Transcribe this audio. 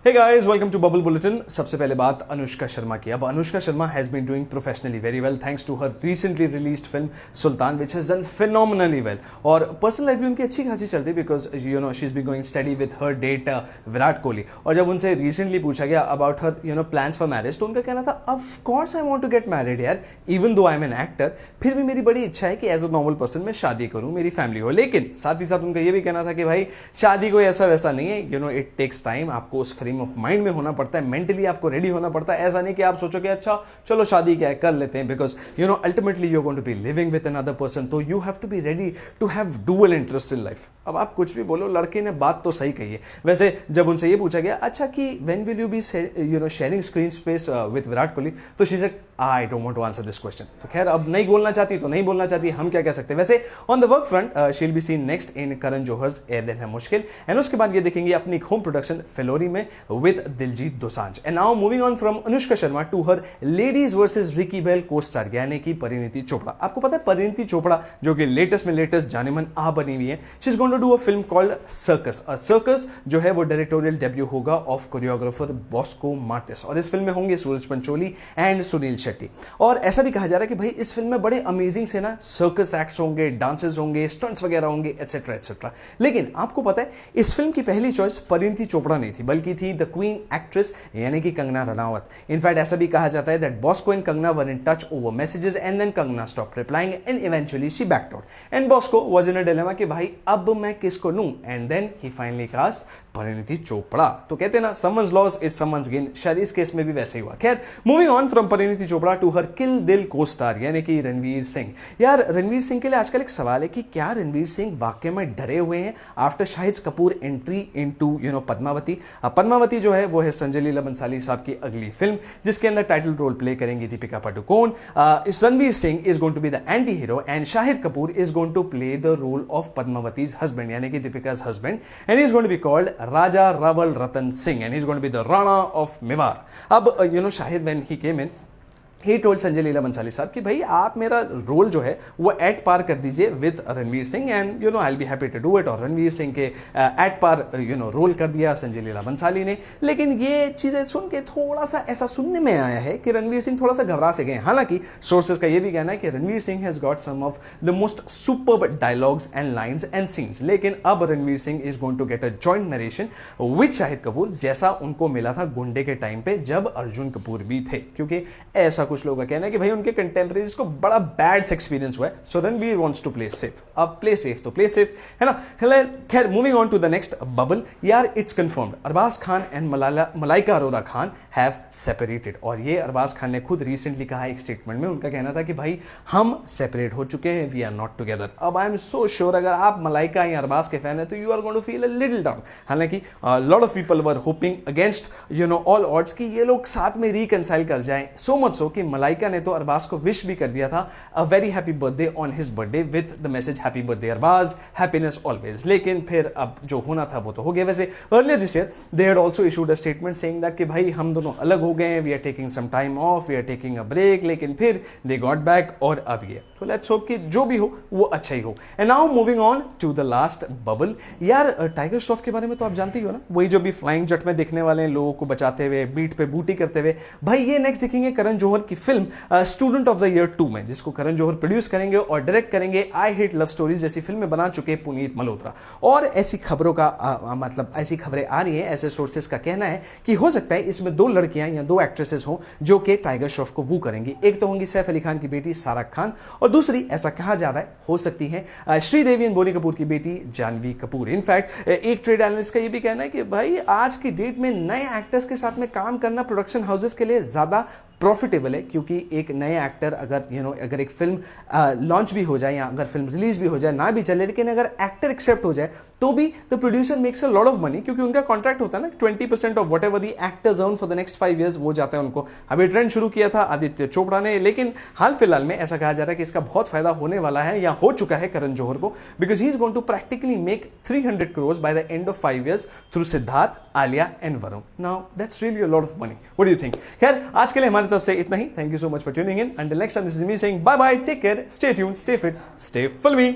Hey guys, welcome to Bubble Bulletin. सबसे पहले बात अनुष्का शर्मा की. अब Anushka Sharma has been doing professionally very well thanks to her recently released film Sultan, which has done phenomenally well. और personal life भी उनकी अच्छी खासी चल रही because you know she's been going steady with her date Virat Kohli. और जब उनसे recently पूछा गया about her plans for marriage, तो उनका कहना था of course I want to get married यार, even though I'm an actor. फिर भी मेरी बड़ी इच्छा है कि as a normal person मैं शादी करूँ, मेरी फैमिली हो. लेकिन साथ ही साथ उनका ये भी कहना था कि भाई शादी कोई ऐसा वैसा नहीं है. It takes time. आपको उस फ्रेम ऑफ माइंड में होना पड़ता है, मेंटली आपको रेडी होना पड़ता है. ऐसा नहीं कि आप सोचो कि अच्छा चलो शादी क्या है कर लेते हैं, because ultimately you are going to be living with another person, तो you have to be ready to have dual interest in life. अब आप कुछ भी बोलो, लड़के ने बात तो सही कही है. वैसे जब उनसे ये पूछा गया अच्छा कि when will you be sharing screen space with Virat Kohli, तो she said I don't want to answer this question. तो खैर अब नहीं बोलना चाहती तो नहीं बोलना चाहती, हम क्या कह सकते हैं. वैसे on the work front she will be seen next in Karan Johar's Ae Dil Hai Mushkil, and उसके बाद ये देखेंगे अपनी होम प्रोडक्शन फिलोरी में with Diljit Dosanjh. And now moving on from Anushka Sharma to her Ladies versus Ricky Bahl co-star यानी कि परिणीति चोपड़ा. आपको पता है परिणीति चोपड़ा जो कि लेटेस्ट में लेटेस्ट जाने मन आ बनी हुई है. She is going to do a film called Circus. Circus जो है वो डायरेक्टोरियल डेब्यू होगा ऑफ कोरियोग्राफर बॉस्को मार्टिस, और इस फिल्म में होंगे सूरज पंचोली एंड सुनील शेट्टी. और ऐसा भी कहा जा रहा है कि भाई इस फिल्म में बड़े अमेजिंग से ना सर्कस एक्ट्स होंगे, डांसेस होंगे, स्टंट्स वगैरह होंगे, एटसेट्रा एटसेट्रा. लेकिन आपको पता है इस फिल्म की पहली चॉइस परिणीति चोपड़ा नहीं थी, बल्कि थी द क्वीन एक्ट्रेस यानी कि कंगना रनावत. इनफैक्ट ऐसा भी कहा जाता है that Bosco and Kangana were in touch over messages and then Kangana stopped replying and eventually she backed out and Bosco was in a dilemma कि भाई अब मैं किसको लूं, and then he finally cast Parineeti Chopra. तो कहते हैं ना someone's loss is someone's gain, शायद इस केस में भी वैसे ही हुआ. खैर moving on from Parineeti Chopra to her Kill Dil co-star यानी कि रणवीर सिंह. यार रणवीर सिंह के लिए आजकल एक सवाल है कि क्या रणवीर सिंह वाकई में डरे हुए हैं after Shahid Kapoor entry into Padmavati. Padmavati जो है वो है संजय लीला बंसाली साहब की अगली फिल्म, जिसके अंदर टाइटल रोल प्ले करेंगी दीपिका पादुकोण. इस Ranveer Singh is going to be the anti hero and Shahid Kapoor is going to play the role of Padmavati's husband यानी कि Deepika's husband, and he is going to be called Raja Rawal Ratan Singh, and he is going to be the Rana of Mewar. अब Shahid when he came in he told Sanjay Leela Bhansali sahab कि भाई आप मेरा role जो है वो एट पार कर दीजिए with Ranveer Singh, and I will be happy to do it. और रणवीर सिंह के एट पार रोल कर दिया संजय लीला बंसाली ने. लेकिन ये चीज़ें सुन के थोड़ा सा ऐसा सुनने में आया है कि रणवीर सिंह थोड़ा सा घबरा से गए. हालांकि सोर्सेज का ये भी कहना है कि Ranveer Singh has got some of the most superb dialogues and lines and scenes. लेकिन अब Ranveer Singh is going to get a joint narration with Shahid Kapoor, जैसा उनको मिला था गुंडे के टाइम पे जब अर्जुन कपूर भी थे, क्योंकि ऐसा कुछ लोगों का कहना है कि भाई उनके कंटेम्परेरीज को बड़ा बैड एक्सपीरियंस हुआ है. So Ranveer wants to play safe. अब प्ले सेफ तो प्ले सेफ है ना. खैर moving on to the next bubble. यार it's confirmed Arbaaz Khan and Malaika Arora Khan have separated, और ये अरबाज खान ने खुद रिसेंटली कहा एक स्टेटमेंट में. उनका कहना था कि भाई हम सेपरेट हो चुके हैं, वी आर नॉट टुगेदर. अब आई एम सो श्योर अगर आप मलाइका या अरबाज के फैन है तो you are going to feel a little down. हालांकि lot of people were hoping against all odds कि ये लोग साथ में रिकंसाइल कर जाएं. सो मच सो कि मलाइका ने तो अरबाज को विश भी कर दिया था a very happy birthday on his birthday with the message happy birthday Arbaaz, happiness always. लेकिन फिर अब जो होना था वो तो हो गया. वैसे earlier this year they had also issued a statement saying that कि भाई हम दोनों अलग हो गए हैं, we are taking some time off, we are taking a break. लेकिन फिर दे गॉट बैक और अब ये. तो लेट्स होप कि जो भी हो वो अच्छा ही हो. And now moving on to the last bubble. यार टाइगर श्रॉफ के बारे में तो आप जानते ही हो ना, वही जो भी फ्लाइंग जेट में दिखने वाले हैं लोगों को बचाते हुए, बीट पे बूटी करते हुए. भाई ये नेक्स्ट दिखेंगे करण जौहर की film student of the year 2 में, जिसको करण जौहर प्रोड्यूस करेंगे और डायरेक्ट करेंगे. आई हेट लव स्टोरीज जैसी फिल्में बना चुके पुनीत मल्होत्रा. और ऐसी खबरों का मतलब ऐसी खबरें आ रही हैं, ऐसे सोर्सेज का कहना है कि हो सकता है इसमें 2 लड़कियां या 2 एक्ट्रेसेस हों जो कि टाइगर श्रॉफ को वू करेंगी. एक तो होंगी सैफ अली खान की बेटी सारा खान, और दूसरी ऐसा कहा जा रहा है हो सकती है श्रीदेवी एंड बोनी कपूर की बेटी जानवी कपूर. इनफैक्ट एक ट्रेड एनालिस्ट का ये भी कहना है कि भाई आज की डेट में नए एक्टर्स के साथ में काम करना प्रोडक्शन हाउसेस के लिए ज्यादा प्रॉफिटेबल है, क्योंकि एक नए एक्टर अगर एक फिल्म लॉन्च भी हो जाए या अगर फिल्म रिलीज भी हो जाए ना भी चले, लेकिन अगर एक्टर एक्सेप्ट हो जाए तो भी the producer makes a lot of money, क्योंकि उनका कॉन्ट्रैक्ट होता है ना 20% of what ever the actors earn for the next 5 years वो जाता है उनको. अभी ट्रेंड शुरू किया था आदित्य चोपड़ा ने, लेकिन हाल फिलहाल में ऐसा कहा जा रहा है कि इसका बहुत फायदा होने वाला है या हो चुका है करण जौहर को, because he is going to practically make 300 crores by the end of 5 years through Siddharth, Alia and Varun. Now that's really a lot of money. What do you think? खैर आज के लिए हमारी तरफ से इतना ही. Thank you so much for tuning in. Until next time, this is me saying bye bye, take care, stay tuned, stay fit, stay filmy.